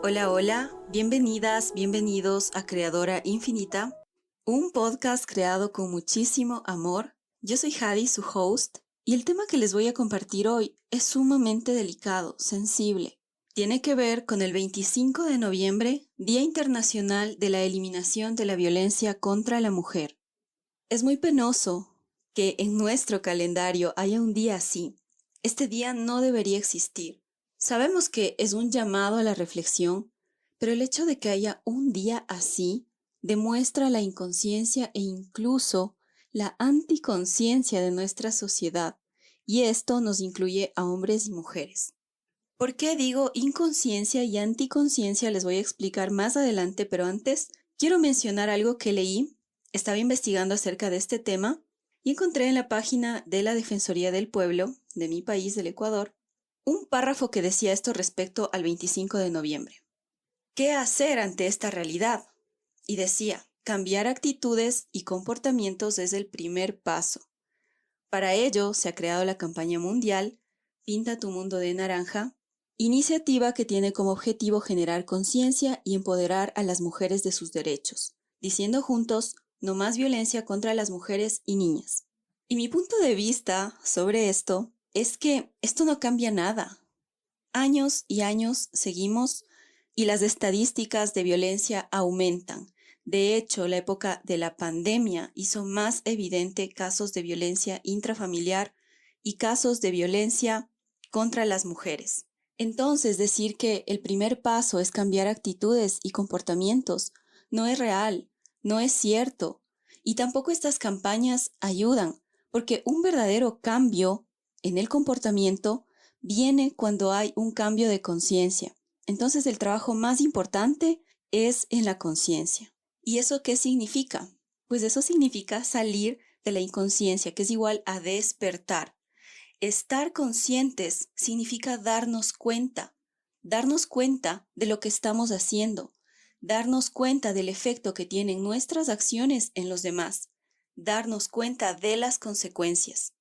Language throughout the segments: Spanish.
Hola, hola, bienvenidas, bienvenidos a Creadora Infinita, un podcast creado con muchísimo amor. Yo soy Hadi, su host, y el tema que les voy a compartir hoy es sumamente delicado, sensible. Tiene que ver con el 25 de noviembre, Día Internacional de la Eliminación de la Violencia contra la Mujer. Es muy penoso que en nuestro calendario haya un día así. Este día no debería existir. Sabemos que es un llamado a la reflexión, pero el hecho de que haya un día así demuestra la inconsciencia e incluso la anticonciencia de nuestra sociedad, y esto nos incluye a hombres y mujeres. ¿Por qué digo inconsciencia y anticonciencia? Les voy a explicar más adelante, pero antes quiero mencionar algo que leí. Estaba investigando acerca de este tema y encontré en la página de la Defensoría del Pueblo de mi país, del Ecuador, un párrafo que decía esto respecto al 25 de noviembre. ¿Qué hacer ante esta realidad? Y decía, cambiar actitudes y comportamientos es el primer paso. Para ello se ha creado la campaña mundial Pinta tu mundo de naranja, iniciativa que tiene como objetivo generar conciencia y empoderar a las mujeres de sus derechos, diciendo juntos, no más violencia contra las mujeres y niñas. Y mi punto de vista sobre esto es que esto no cambia nada. Años y años seguimos y las estadísticas de violencia aumentan. De hecho, la época de la pandemia hizo más evidente casos de violencia intrafamiliar y casos de violencia contra las mujeres. Entonces, decir que el primer paso es cambiar actitudes y comportamientos no es real, no es cierto. Y tampoco estas campañas ayudan, porque un verdadero cambio en el comportamiento viene cuando hay un cambio de conciencia. Entonces, el trabajo más importante es en la conciencia. ¿Y eso qué significa? Pues eso significa salir de la inconsciencia, que es igual a despertar. Estar conscientes significa darnos cuenta de lo que estamos haciendo, darnos cuenta del efecto que tienen nuestras acciones en los demás, darnos cuenta de las consecuencias.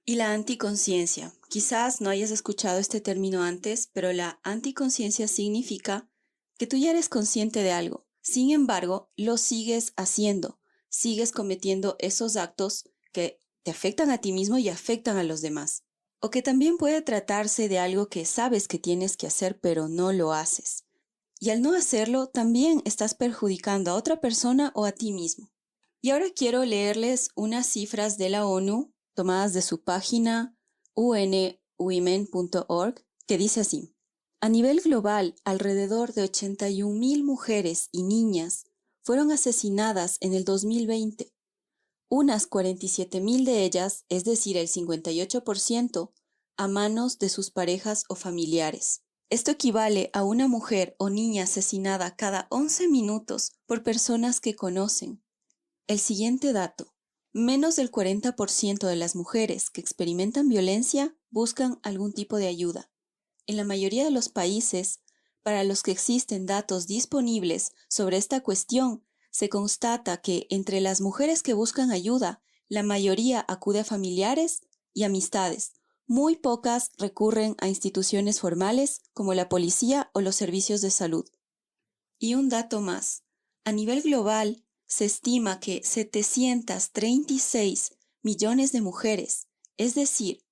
Y la anticonciencia. Quizás no hayas escuchado este término antes, pero la anticonciencia significa que tú ya eres consciente de algo. Sin embargo, lo sigues haciendo, sigues cometiendo esos actos que te afectan a ti mismo y afectan a los demás. O que también puede tratarse de algo que sabes que tienes que hacer, pero no lo haces. Y al no hacerlo, también estás perjudicando a otra persona o a ti mismo. Y ahora quiero leerles unas cifras de la ONU tomadas de su página unwomen.org, que dice así: a nivel global, alrededor de 81,000 mujeres y niñas fueron asesinadas en el 2020. Unas 47,000 de ellas, es decir, el 58%, a manos de sus parejas o familiares. Esto equivale a una mujer o niña asesinada cada 11 minutos por personas que conocen. El siguiente dato: menos del 40% de las mujeres que experimentan violencia buscan algún tipo de ayuda. En la mayoría de los países para los que existen datos disponibles sobre esta cuestión, se constata que entre las mujeres que buscan ayuda, la mayoría acude a familiares y amistades. Muy pocas recurren a instituciones formales como la policía o los servicios de salud. Y un dato más: a nivel global, se estima que 736 millones de mujeres, es decir,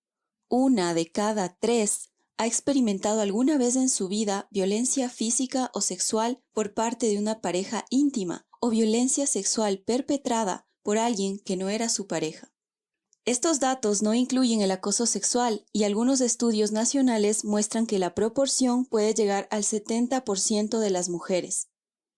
una de cada 3, ha experimentado alguna vez en su vida violencia física o sexual por parte de una pareja íntima o violencia sexual perpetrada por alguien que no era su pareja. Estos datos no incluyen el acoso sexual y algunos estudios nacionales muestran que la proporción puede llegar al 70% de las mujeres.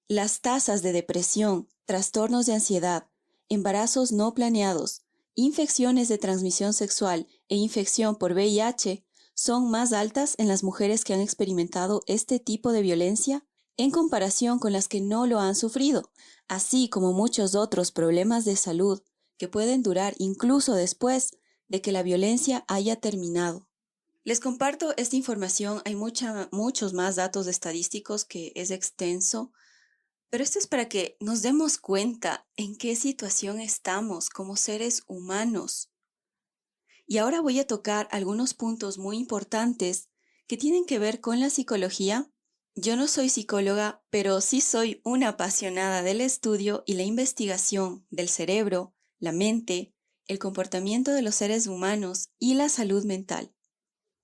Las tasas de depresión, trastornos de ansiedad, embarazos no planeados, infecciones de transmisión sexual e infección por VIH son más altas en las mujeres que han experimentado este tipo de violencia en comparación con las que no lo han sufrido, así como muchos otros problemas de salud que pueden durar incluso después de que la violencia haya terminado. Les comparto esta información, hay muchos más datos estadísticos que es extenso, pero esto es para que nos demos cuenta en qué situación estamos como seres humanos. Y ahora voy a tocar algunos puntos muy importantes que tienen que ver con la psicología Yo no soy psicóloga, pero sí soy una apasionada del estudio y la investigación del cerebro, la mente, el comportamiento de los seres humanos y la salud mental.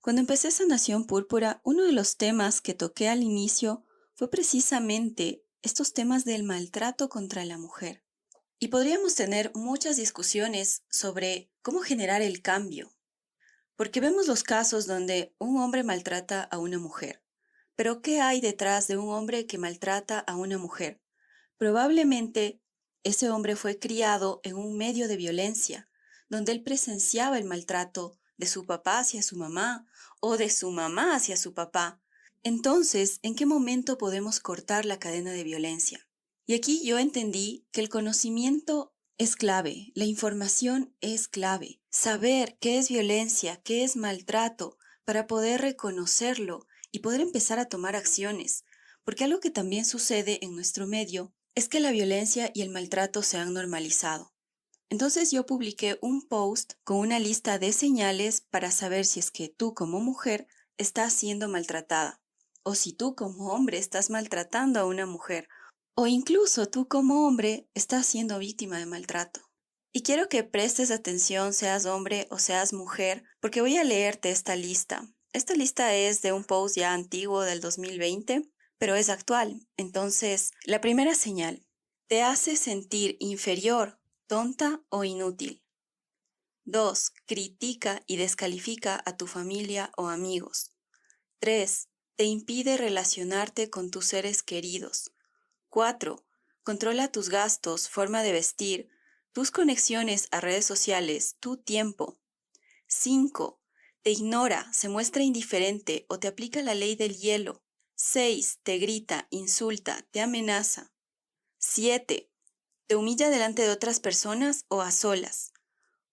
Cuando empecé Sanación Púrpura, uno de los temas que toqué al inicio fue precisamente estos temas del maltrato contra la mujer. Y podríamos tener muchas discusiones sobre cómo generar el cambio, porque vemos los casos donde un hombre maltrata a una mujer. Pero ¿qué hay detrás de un hombre que maltrata a una mujer? Probablemente ese hombre fue criado en un medio de violencia, donde él presenciaba el maltrato de su papá hacia su mamá o de su mamá hacia su papá. Entonces, ¿en qué momento podemos cortar la cadena de violencia? Y aquí yo entendí que el conocimiento es clave, la información es clave. Saber qué es violencia, qué es maltrato, para poder reconocerlo y poder empezar a tomar acciones. Porque algo que también sucede en nuestro medio es que la violencia y el maltrato se han normalizado. Entonces yo publiqué un post con una lista de señales para saber si es que tú como mujer estás siendo maltratada, o si tú como hombre estás maltratando a una mujer, o incluso tú como hombre estás siendo víctima de maltrato. Y quiero que prestes atención, seas hombre o seas mujer, porque voy a leerte esta lista. Esta lista es de un post ya antiguo del 2020, pero es actual. Entonces, la primera señal: te hace sentir inferior, tonta o inútil. 2. Critica y descalifica a tu familia o amigos. 3. Te impide relacionarte con tus seres queridos. 4. Controla tus gastos, forma de vestir, tus conexiones a redes sociales, tu tiempo. 5. Te ignora, se muestra indiferente o te aplica la ley del hielo. 6. Te grita, insulta, te amenaza. 7. Te humilla delante de otras personas o a solas.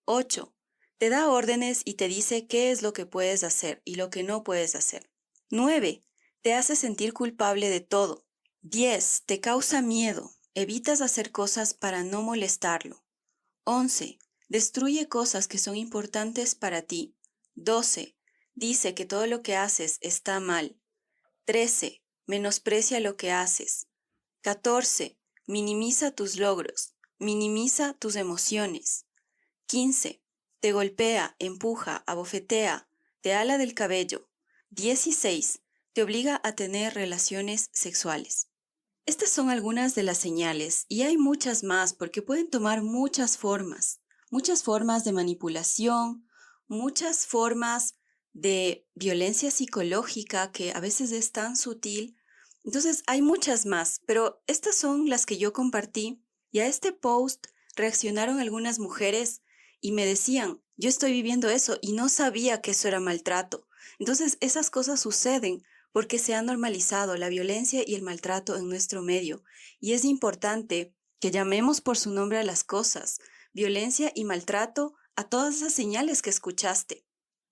8. Te da órdenes y te dice qué es lo que puedes hacer y lo que no puedes hacer. 9. Te hace sentir culpable de todo. 10. Te causa miedo. Evitas hacer cosas para no molestarlo. 11. Destruye cosas que son importantes para ti. 12. Dice que todo lo que haces está mal. 13. Menosprecia lo que haces. 14. Minimiza tus logros. Minimiza tus emociones. 15. Te golpea, empuja, abofetea, te ala del cabello. 16. Te obliga a tener relaciones sexuales. Estas son algunas de las señales y hay muchas más porque pueden tomar muchas formas de manipulación, muchas formas de violencia psicológica que a veces es tan sutil. Entonces hay muchas más, pero estas son las que yo compartí y a este post reaccionaron algunas mujeres y me decían: yo estoy viviendo eso y no sabía que eso era maltrato. Entonces esas cosas suceden porque se ha normalizado la violencia y el maltrato en nuestro medio, y es importante que llamemos por su nombre a las cosas, violencia y maltrato, a todas esas señales que escuchaste.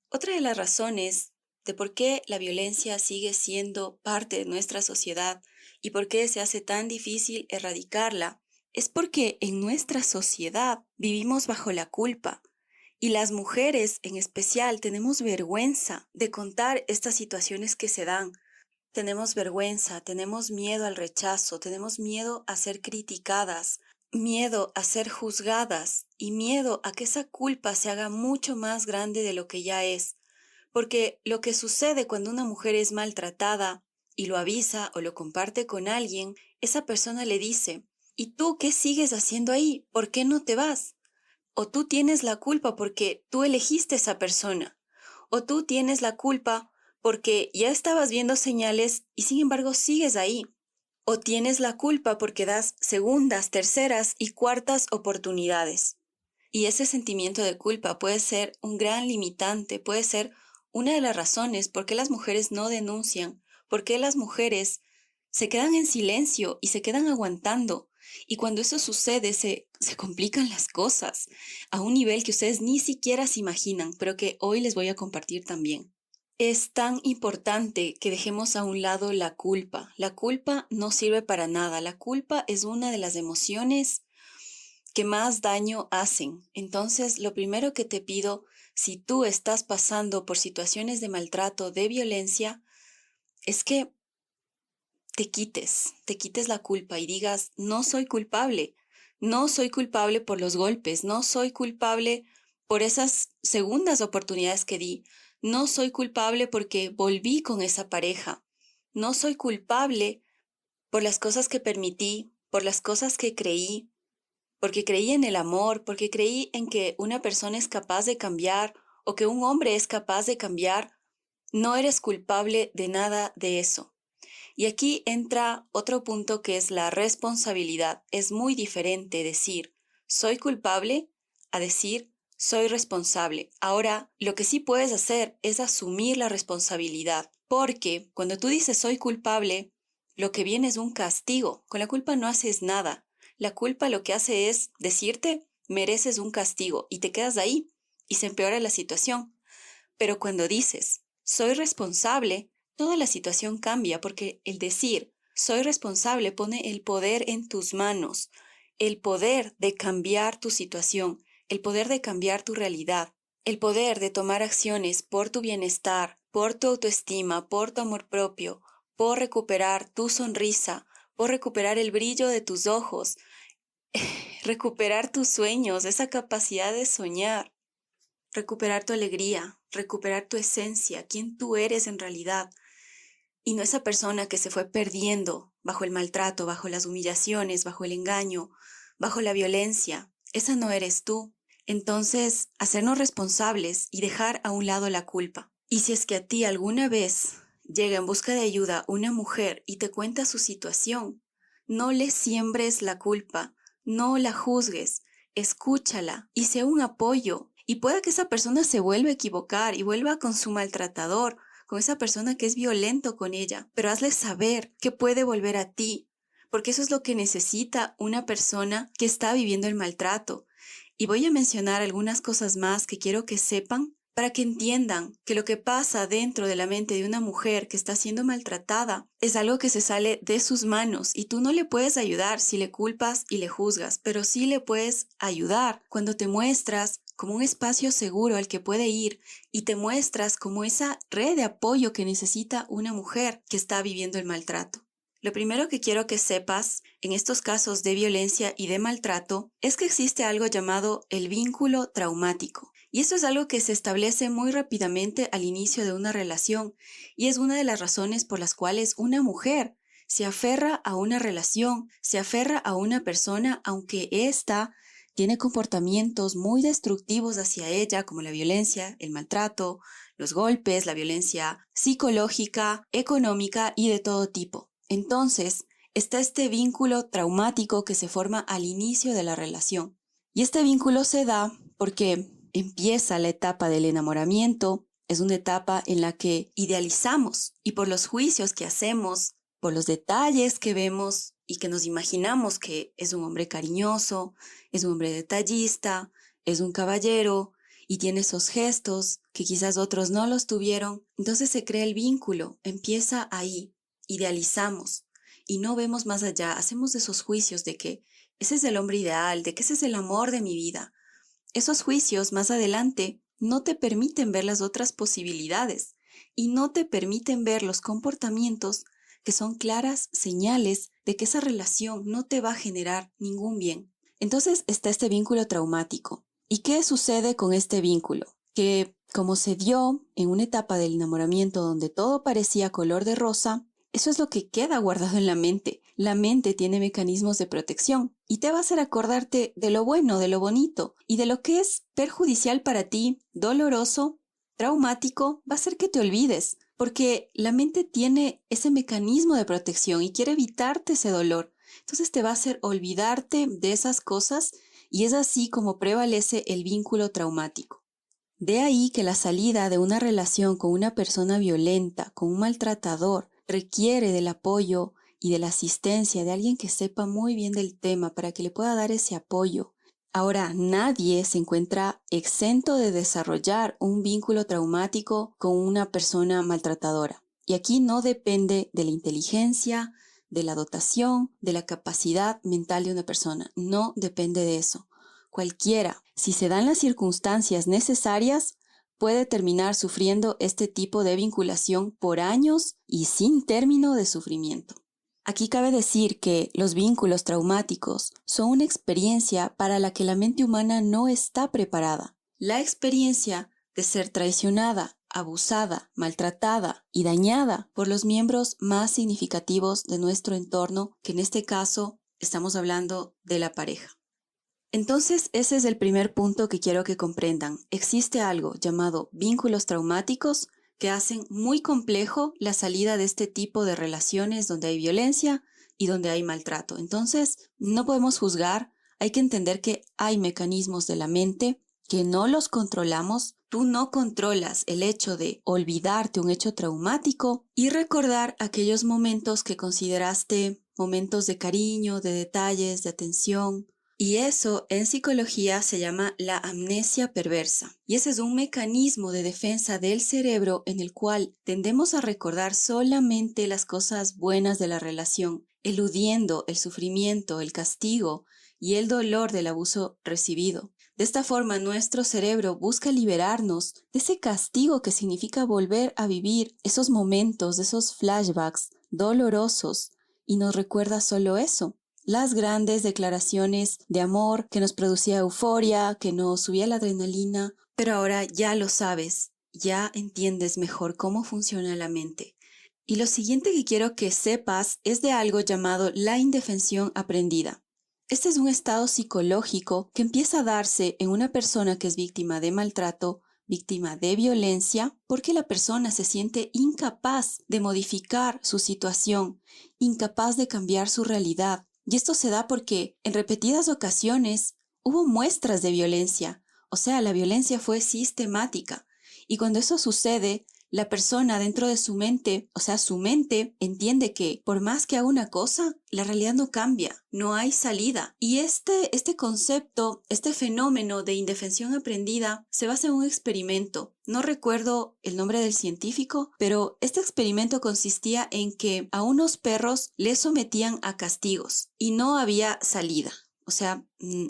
Otra de las razones de por qué la violencia sigue siendo parte de nuestra sociedad y por qué se hace tan difícil erradicarla es porque en nuestra sociedad vivimos bajo la culpa. Y las mujeres en especial tenemos vergüenza de contar estas situaciones que se dan. Tenemos vergüenza, tenemos miedo al rechazo, tenemos miedo a ser criticadas, miedo a ser juzgadas y miedo a que esa culpa se haga mucho más grande de lo que ya es. Porque lo que sucede cuando una mujer es maltratada y lo avisa o lo comparte con alguien, esa persona le dice: ¿y tú qué sigues haciendo ahí? ¿Por qué no te vas? O tú tienes la culpa porque tú elegiste esa persona. O tú tienes la culpa porque ya estabas viendo señales y sin embargo sigues ahí. O tienes la culpa porque das segundas, terceras y cuartas oportunidades. Y ese sentimiento de culpa puede ser un gran limitante, puede ser una de las razones por qué las mujeres no denuncian, por qué las mujeres se quedan en silencio y se quedan aguantando. Y cuando eso sucede, se complican las cosas a un nivel que ustedes ni siquiera se imaginan, pero que hoy les voy a compartir también. Es tan importante que dejemos a un lado la culpa. La culpa no sirve para nada. La culpa es una de las emociones que más daño hacen. Entonces, lo primero que te pido, si tú estás pasando por situaciones de maltrato, de violencia, es que te quites la culpa y digas, no soy culpable por los golpes, no soy culpable por esas segundas oportunidades que di, no soy culpable porque volví con esa pareja, no soy culpable por las cosas que permití, por las cosas que creí, porque creí en el amor, porque creí en que una persona es capaz de cambiar o que un hombre es capaz de cambiar. No eres culpable de nada de eso. Y aquí entra otro punto que es la responsabilidad. Es muy diferente decir soy culpable a decir soy responsable. Ahora, lo que sí puedes hacer es asumir la responsabilidad, porque cuando tú dices soy culpable, lo que viene es un castigo. Con la culpa no haces nada. La culpa lo que hace es decirte mereces un castigo y te quedas ahí y se empeora la situación. Pero cuando dices soy responsable, toda la situación cambia porque el decir soy responsable pone el poder en tus manos, el poder de cambiar tu situación, el poder de cambiar tu realidad, el poder de tomar acciones por tu bienestar, por tu autoestima, por tu amor propio, por recuperar tu sonrisa, por recuperar el brillo de tus ojos, recuperar tus sueños, esa capacidad de soñar, recuperar tu alegría, recuperar tu esencia, quién tú eres en realidad. Y no esa persona que se fue perdiendo bajo el maltrato, bajo las humillaciones, bajo el engaño, bajo la violencia. Esa no eres tú. Entonces, hacernos responsables y dejar a un lado la culpa. Y si es que a ti alguna vez llega en busca de ayuda una mujer y te cuenta su situación, no le siembres la culpa, no la juzgues, escúchala y sea un apoyo. Y pueda que esa persona se vuelva a equivocar y vuelva con su maltratador, con esa persona que es violento con ella, pero hazle saber que puede volver a ti, porque eso es lo que necesita una persona que está viviendo el maltrato. Y voy a mencionar algunas cosas más que quiero que sepan para que entiendan que lo que pasa dentro de la mente de una mujer que está siendo maltratada es algo que se sale de sus manos y tú no le puedes ayudar si le culpas y le juzgas, pero sí le puedes ayudar cuando te muestras como un espacio seguro al que puede ir y te muestras como esa red de apoyo que necesita una mujer que está viviendo el maltrato. Lo primero que quiero que sepas en estos casos de violencia y de maltrato es que existe algo llamado el vínculo traumático. Y esto es algo que se establece muy rápidamente al inicio de una relación y es una de las razones por las cuales una mujer se aferra a una relación, se aferra a una persona aunque ésta tiene comportamientos muy destructivos hacia ella, como la violencia, el maltrato, los golpes, la violencia psicológica, económica y de todo tipo. Entonces, está este vínculo traumático que se forma al inicio de la relación. Y este vínculo se da porque empieza la etapa del enamoramiento, es una etapa en la que idealizamos y por los juicios que hacemos, por los detalles que vemos y que nos imaginamos que es un hombre cariñoso, es un hombre detallista, es un caballero y tiene esos gestos que quizás otros no los tuvieron. Entonces se crea el vínculo, empieza ahí, idealizamos y no vemos más allá, hacemos esos juicios de que ese es el hombre ideal, de que ese es el amor de mi vida. Esos juicios más adelante no te permiten ver las otras posibilidades y no te permiten ver los comportamientos que son claras señales de que esa relación no te va a generar ningún bien. Entonces está este vínculo traumático. ¿Y qué sucede con este vínculo? Que como se dio en una etapa del enamoramiento donde todo parecía color de rosa, eso es lo que queda guardado en la mente. La mente tiene mecanismos de protección y te va a hacer acordarte de lo bueno, de lo bonito y de lo que es perjudicial para ti, doloroso, traumático, va a hacer que te olvides, porque la mente tiene ese mecanismo de protección y quiere evitarte ese dolor. Entonces te va a hacer olvidarte de esas cosas y es así como prevalece el vínculo traumático. De ahí que la salida de una relación con una persona violenta, con un maltratador, requiere del apoyo y de la asistencia de alguien que sepa muy bien del tema para que le pueda dar ese apoyo. Ahora, nadie se encuentra exento de desarrollar un vínculo traumático con una persona maltratadora. Y aquí no depende de la inteligencia, de la dotación, de la capacidad mental de una persona. No depende de eso. Cualquiera, si se dan las circunstancias necesarias, puede terminar sufriendo este tipo de vinculación por años y sin término de sufrimiento. Aquí cabe decir que los vínculos traumáticos son una experiencia para la que la mente humana no está preparada. La experiencia de ser traicionada, abusada, maltratada y dañada por los miembros más significativos de nuestro entorno, que en este caso estamos hablando de la pareja. Entonces, ese es el primer punto que quiero que comprendan. Existe algo llamado vínculos traumáticos que hacen muy complejo la salida de este tipo de relaciones donde hay violencia y donde hay maltrato. Entonces, no podemos juzgar, hay que entender que hay mecanismos de la mente que no los controlamos. Tú no controlas el hecho de olvidarte un hecho traumático y recordar aquellos momentos que consideraste momentos de cariño, de detalles, de atención. Y eso en psicología se llama la amnesia perversa. Y ese es un mecanismo de defensa del cerebro en el cual tendemos a recordar solamente las cosas buenas de la relación, eludiendo el sufrimiento, el castigo y el dolor del abuso recibido. De esta forma, nuestro cerebro busca liberarnos de ese castigo que significa volver a vivir esos momentos, esos flashbacks dolorosos, y nos recuerda solo eso. Las grandes declaraciones de amor que nos producía euforia, que nos subía la adrenalina, pero ahora ya lo sabes, ya entiendes mejor cómo funciona la mente. Y lo siguiente que quiero que sepas es de algo llamado la indefensión aprendida. Este es un estado psicológico que empieza a darse en una persona que es víctima de maltrato, víctima de violencia, porque la persona se siente incapaz de modificar su situación, incapaz de cambiar su realidad. Y esto se da porque en repetidas ocasiones hubo muestras de violencia, o sea, la violencia fue sistemática. Y cuando eso sucede, la persona dentro de su mente, o sea, su mente entiende que por más que haga una cosa, la realidad no cambia, no hay salida. Y este concepto, este fenómeno de indefensión aprendida se basa en un experimento. No recuerdo el nombre del científico, pero este experimento consistía en que a unos perros les sometían a castigos y no había salida. O sea,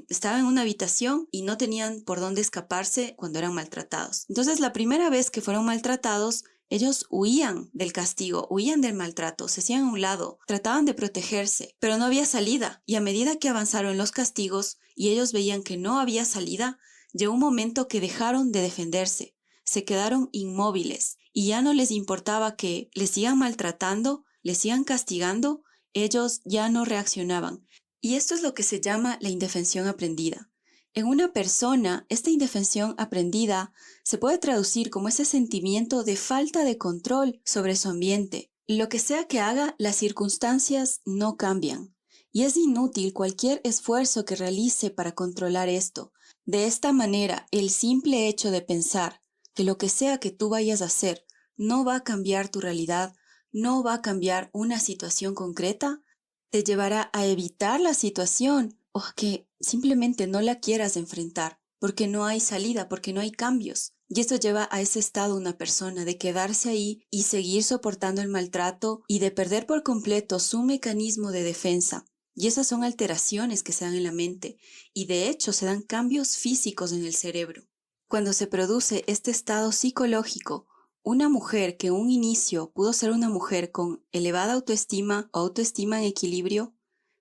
estaban en una habitación y no tenían por dónde escaparse cuando eran maltratados. Entonces, la primera vez que fueron maltratados, ellos huían del castigo, huían del maltrato, se hacían a un lado, trataban de protegerse, pero no había salida. Y a medida que avanzaron los castigos y ellos veían que no había salida, llegó un momento que dejaron de defenderse, se quedaron inmóviles y ya no les importaba que les sigan maltratando, les sigan castigando, ellos ya no reaccionaban. Y esto es lo que se llama la indefensión aprendida. En una persona, esta indefensión aprendida se puede traducir como ese sentimiento de falta de control sobre su ambiente. Lo que sea que haga, las circunstancias no cambian. Y es inútil cualquier esfuerzo que realice para controlar esto. De esta manera, el simple hecho de pensar que lo que sea que tú vayas a hacer no va a cambiar tu realidad, no va a cambiar una situación concreta, te llevará a evitar la situación o a que simplemente no la quieras enfrentar, porque no hay salida, porque no hay cambios. Y esto lleva a ese estado una persona de quedarse ahí y seguir soportando el maltrato y de perder por completo su mecanismo de defensa. Y esas son alteraciones que se dan en la mente y de hecho se dan cambios físicos en el cerebro. Cuando se produce este estado psicológico, una mujer que en un inicio pudo ser una mujer con elevada autoestima o autoestima en equilibrio,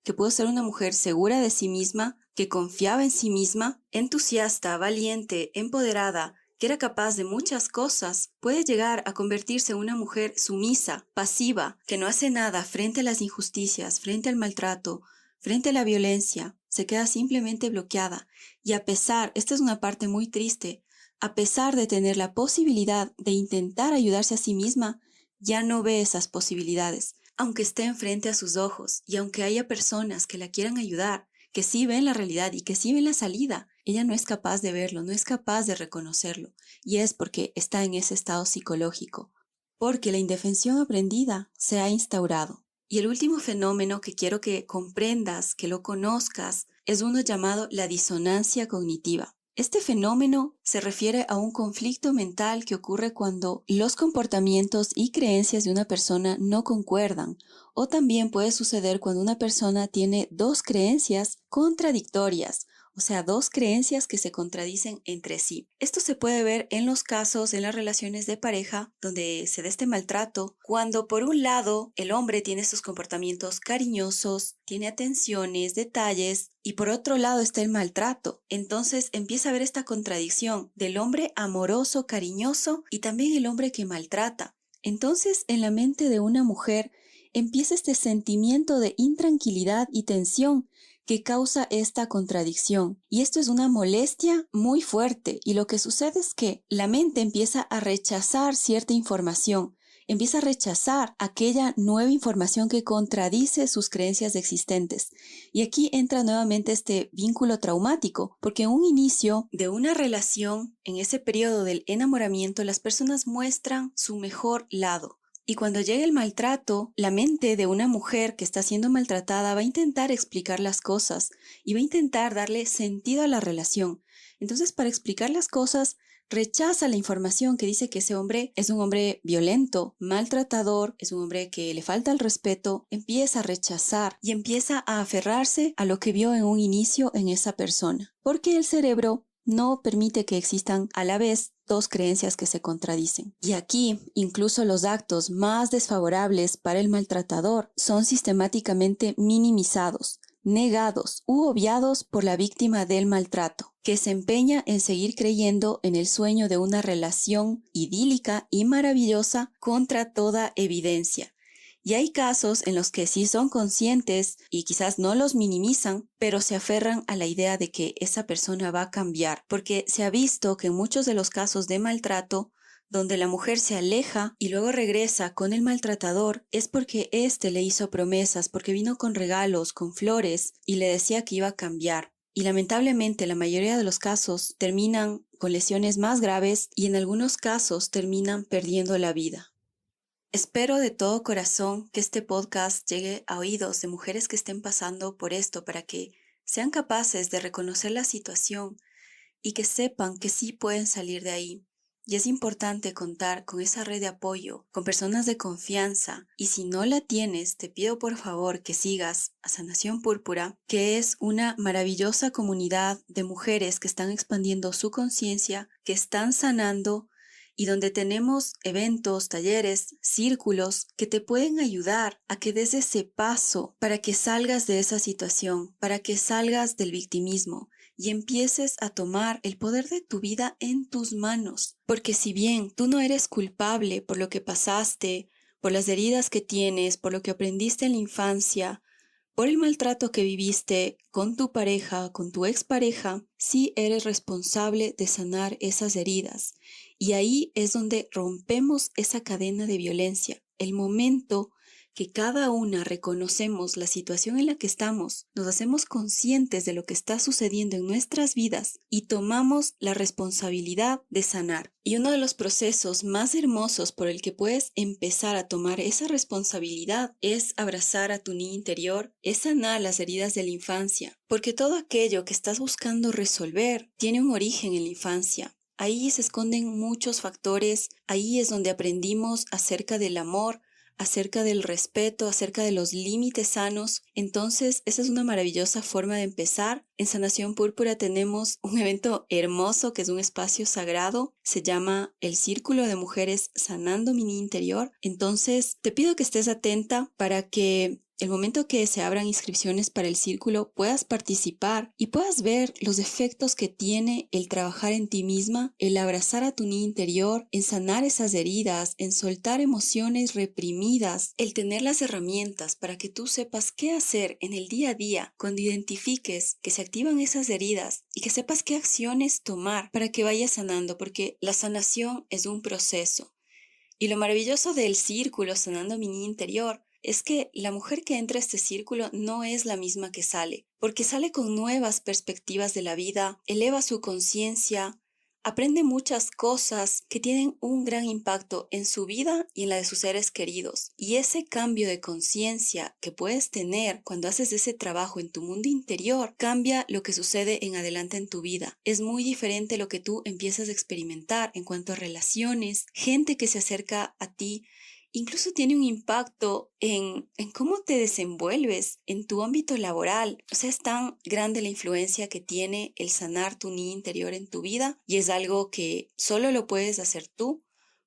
que pudo ser una mujer segura de sí misma, que confiaba en sí misma, entusiasta, valiente, empoderada, que era capaz de muchas cosas, puede llegar a convertirse en una mujer sumisa, pasiva, que no hace nada frente a las injusticias, frente al maltrato, frente a la violencia, se queda simplemente bloqueada. Y a pesar, esta es una parte muy triste, a pesar de tener la posibilidad de intentar ayudarse a sí misma, ya no ve esas posibilidades, aunque esté enfrente a sus ojos y aunque haya personas que la quieran ayudar, que sí ven la realidad y que sí ven la salida, ella no es capaz de verlo, no es capaz de reconocerlo, y es porque está en ese estado psicológico, porque la indefensión aprendida se ha instaurado. Y el último fenómeno que quiero que comprendas, que lo conozcas, es uno llamado la disonancia cognitiva. Este fenómeno se refiere a un conflicto mental que ocurre cuando los comportamientos y creencias de una persona no concuerdan, o también puede suceder cuando una persona tiene dos creencias contradictorias o sea, dos creencias que se contradicen entre sí. Esto se puede ver en los casos, en las relaciones de pareja, donde se da este maltrato, cuando por un lado el hombre tiene estos comportamientos cariñosos, tiene atenciones, detalles, y por otro lado está el maltrato. Entonces empieza a haber esta contradicción del hombre amoroso, cariñoso y también el hombre que maltrata. Entonces en la mente de una mujer empieza este sentimiento de intranquilidad y tensión que causa esta contradicción. Y esto es una molestia muy fuerte y lo que sucede es que la mente empieza a rechazar cierta información, empieza a rechazar aquella nueva información que contradice sus creencias existentes. Y aquí entra nuevamente este vínculo traumático, porque en un inicio de una relación, en ese periodo del enamoramiento, las personas muestran su mejor lado. Y cuando llega el maltrato, la mente de una mujer que está siendo maltratada va a intentar explicar las cosas y va a intentar darle sentido a la relación. Entonces, para explicar las cosas, rechaza la información que dice que ese hombre es un hombre violento, maltratador, es un hombre que le falta el respeto, empieza a rechazar y empieza a aferrarse a lo que vio en un inicio en esa persona. Porque el cerebro no permite que existan a la vez dos creencias que se contradicen. Y aquí, incluso los actos más desfavorables para el maltratador son sistemáticamente minimizados, negados u obviados por la víctima del maltrato, que se empeña en seguir creyendo en el sueño de una relación idílica y maravillosa contra toda evidencia. Y hay casos en los que sí son conscientes y quizás no los minimizan, pero se aferran a la idea de que esa persona va a cambiar, porque se ha visto que en muchos de los casos de maltrato, donde la mujer se aleja y luego regresa con el maltratador, es porque éste le hizo promesas, porque vino con regalos, con flores y le decía que iba a cambiar. Y lamentablemente la mayoría de los casos terminan con lesiones más graves y en algunos casos terminan perdiendo la vida. Espero de todo corazón que este podcast llegue a oídos de mujeres que estén pasando por esto para que sean capaces de reconocer la situación y que sepan que sí pueden salir de ahí. Y es importante contar con esa red de apoyo, con personas de confianza. Y si no la tienes, te pido por favor que sigas a Sanación Púrpura, que es una maravillosa comunidad de mujeres que están expandiendo su conciencia, que están sanando, y donde tenemos eventos, talleres, círculos que te pueden ayudar a que des ese paso para que salgas de esa situación, para que salgas del victimismo y empieces a tomar el poder de tu vida en tus manos. Porque si bien tú no eres culpable por lo que pasaste, por las heridas que tienes, por lo que aprendiste en la infancia, por el maltrato que viviste con tu pareja, con tu expareja, sí eres responsable de sanar esas heridas. Y ahí es donde rompemos esa cadena de violencia. El momento que cada una reconocemos la situación en la que estamos, nos hacemos conscientes de lo que está sucediendo en nuestras vidas y tomamos la responsabilidad de sanar. Y uno de los procesos más hermosos por el que puedes empezar a tomar esa responsabilidad es abrazar a tu niño interior, es sanar las heridas de la infancia, porque todo aquello que estás buscando resolver tiene un origen en la infancia. Ahí se esconden muchos factores, ahí es donde aprendimos acerca del amor, acerca del respeto, acerca de los límites sanos. Entonces, esa es una maravillosa forma de empezar. En Sanación Púrpura tenemos un evento hermoso que es un espacio sagrado. Se llama el Círculo de Mujeres Sanando Mi Niño Interior. Entonces, te pido que estés atenta para que el momento que se abran inscripciones para el círculo puedas participar y puedas ver los efectos que tiene el trabajar en ti misma, el abrazar a tu niño interior, en sanar esas heridas, en soltar emociones reprimidas, el tener las herramientas para que tú sepas qué hacer en el día a día cuando identifiques que se activan esas heridas y que sepas qué acciones tomar para que vayas sanando, porque la sanación es un proceso. Y lo maravilloso del círculo Sanando Mi Niño Interior es que la mujer que entra a este círculo no es la misma que sale, porque sale con nuevas perspectivas de la vida, eleva su conciencia, aprende muchas cosas que tienen un gran impacto en su vida y en la de sus seres queridos. Y ese cambio de conciencia que puedes tener cuando haces ese trabajo en tu mundo interior cambia lo que sucede en adelante en tu vida. Es muy diferente lo que tú empiezas a experimentar en cuanto a relaciones, gente que se acerca a ti incluso tiene un impacto en cómo te desenvuelves en tu ámbito laboral. O sea, es tan grande la influencia que tiene el sanar tu niño interior en tu vida y es algo que solo lo puedes hacer tú.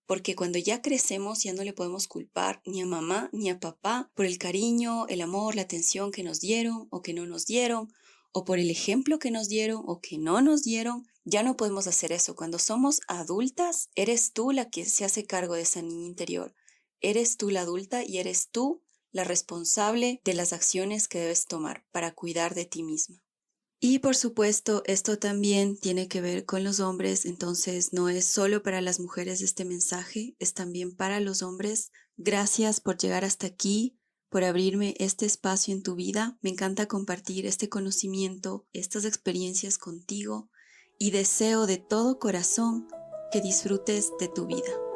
Porque cuando ya crecemos ya no le podemos culpar ni a mamá ni a papá por el cariño, el amor, la atención que nos dieron o que no nos dieron, o por el ejemplo que nos dieron o que no nos dieron. Ya no podemos hacer eso. Cuando somos adultas, eres tú la que se hace cargo de esa niña interior. Eres tú la adulta y eres tú la responsable de las acciones que debes tomar para cuidar de ti misma. Y por supuesto, esto también tiene que ver con los hombres, entonces no es solo para las mujeres este mensaje, es también para los hombres. Gracias por llegar hasta aquí, por abrirme este espacio en tu vida. Me encanta compartir este conocimiento, estas experiencias contigo y deseo de todo corazón que disfrutes de tu vida.